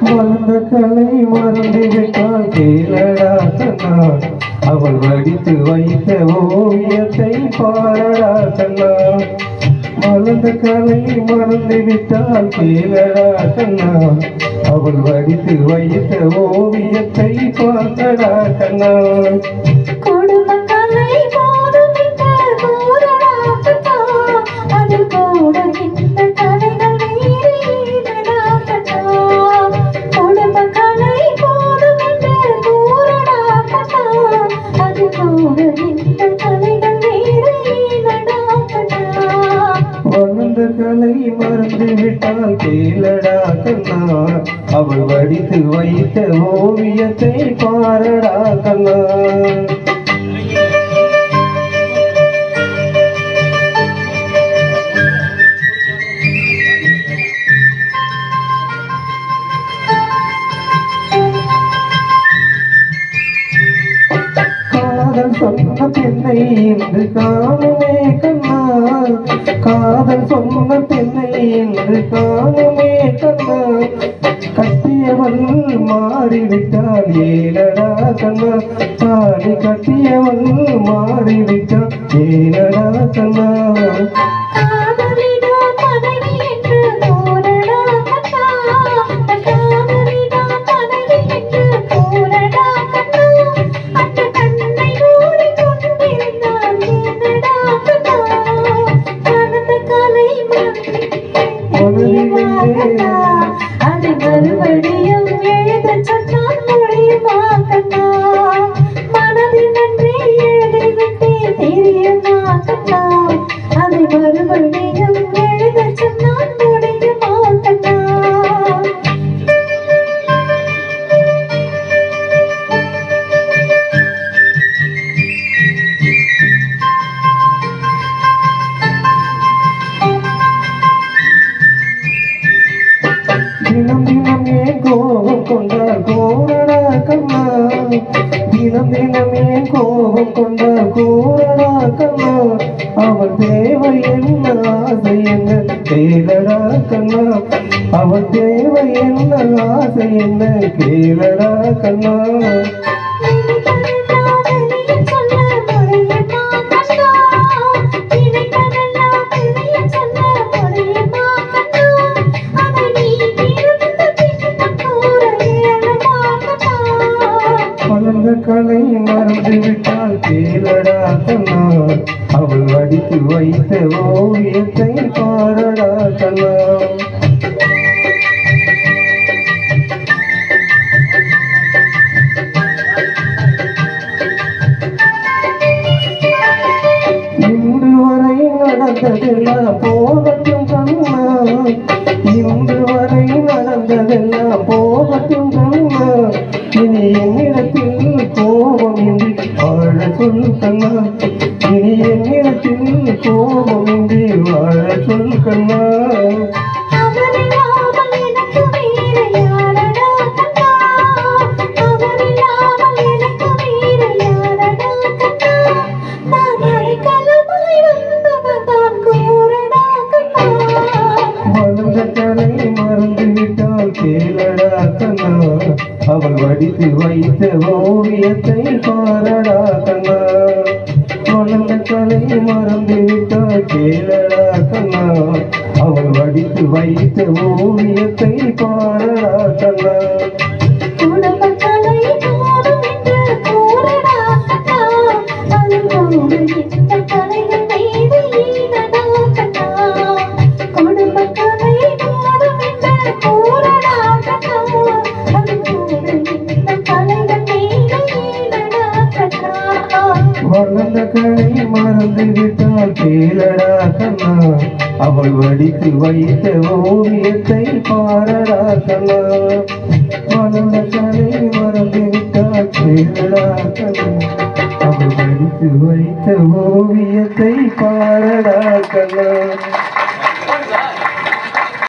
வளர்ந்த கலை மறந்து விட்டால் கேளடா கண்ணா, அவள் வடித்து வைத்த ஓவியத்தை பாரடா கண்ணா. வளர்ந்த கலை மறந்து விட்டால் கேளடா கண்ணா, அவள் வடித்து வைத்த ஓவியத்தை பார்த்தடா கண்ணா. வளர்ந்த கலை மறந்து விட்டால் கேளடா கண்ணா, அவள் வடித்து வைத்த ஓவியத்தை பாரடா கண்ணா. காதல் சொன்ன பெண்ணை இன்று காணுமே கண்ணா, காதல் சொன்ன பெண்ணை இன்று காணுமே கண்ணா. கட்டியவள் மாறிவிட்டால் ஏனடா கண்ணா, தாலி கட்டியவள் மாறிவிட்டால் ஏனடா கண்ணா. அதை மறுபடியும் எழுத சொன்னால் முடியுமா கண்ணா, மனதில் நன்றி எழுதிவிட்டே தெரியுமா கண்ணா, அதை மறுபடியும் எழுத சொன்னால் முடியுமா கண்ணா. தினம் தினம் ஏன் கோபம் கொண்டால் கூறடா கண்ணா, தினம் தினம் ஏன் கோபம் கொண்டால் கூறடா கண்ணா. அவள் தேவை என்ன ஆசை என்ன கேளடா கண்ணா, அவள் தேவை என்ன ஆசை என்ன கேளடா கண்ணா. வளர்ந்த கலை மறந்து விட்டால் கேளடா கண்ணா, அவள் வடித்து வைத்த ஓவியத்தை பாரடா கண்ணா. இன்று வரை நடந்ததெல்லாம் போகட்டும் கண்ணா, இன்று வரை நடந்ததெல்லாம் போகட்டும் கண்ணா. இனி என்னிடத்தில் கோபம் இன்றி வாழ சொல் கண்ணா, இனி என்னிடத்தில் கோபம் இன்றி வாழ சொல் கண்ணா. வளர்ந்த கலை மறந்து விட்டால் கேளடா கண்ணா, அவள் வடித்து வைத்த ஓவியத்தை பாரடா கண்ணா. வளர்ந்த கலை மறந்து விட்டால் கேளடா கண்ணா, அவள் வடித்து வைத்த ஓவியத்தை பாரடா கண்ணா. வளர்ந்த கலை மறந்து விட்டால் கேளடா கண்ணா, அவள் வடித்து வைத்த ஓவியத்தை பாரடா கண்ணா. வளர்ந்த கலை மறந்து விட்டால் கேளடா கண்ணா, அவள் வடித்து வைத்த ஓவியத்தை பாரடா கண்ணா.